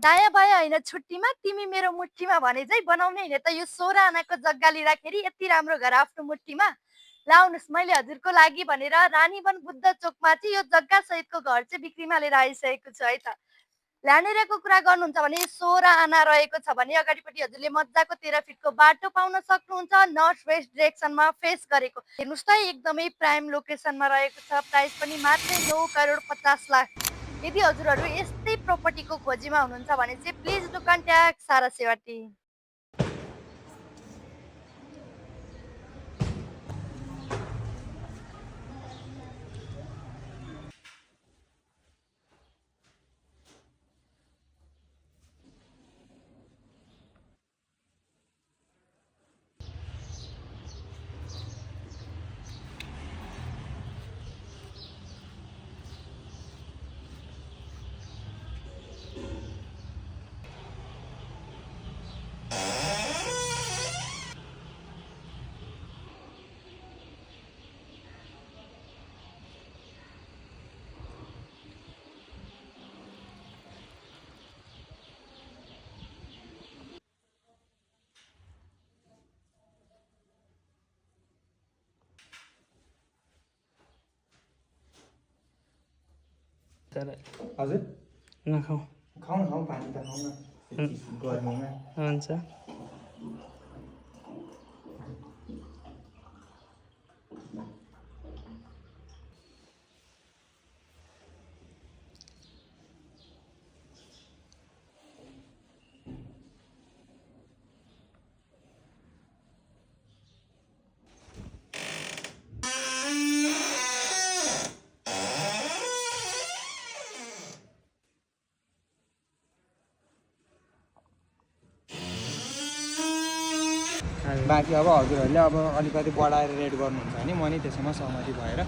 दायाँ बायाँ होइन छुट्टीमा तिमी मेरो मुठीमा भने चाहिँ बनाउने होइन त यो 16 आनाको जग्गा लिँदाखेरि यति राम्रो घर आफ्नो मुठीमा लाउनुहोस् मैले हजुरको लागि भनेर रानीवन बुद्ध चोकमा चाहिँ यो जग्गा सहितको घर चाहिँ बिक्रीमा लिएर आइसकेको छु है त। ल्यानेराको कुरा गर्नुहुन्छ भने 16 आना रहेको छ भने अगाडिपट्टि हजुरले मजाको 13 फिटको बाटो पाउन सक्नुहुन्छ नर्थ वेस्ट डिरेक्सनमा फेस गरेको। हेर्नुहोस् त एकदमै प्राइम लोकेसनमा रहेको छ। प्राइस पनि मात्रै 9 करोड 50 लाख। यदि हजुरहरू यस्तै प्रपर्टीको खोजीमा हुनुहुन्छ भने चाहिँ प्लिज डु कन्ट्याक्ट सारा सेवाटी। हजुर नखाऊ खाउँ खाउँ पानी त खाउँ न गर्मीमा हुन्छ। बाँकी अब हजुरहरूले अब अलिकति बढाएर रेट गर्नुहुन्छ भने म नि त्यसैमा सहमति भएर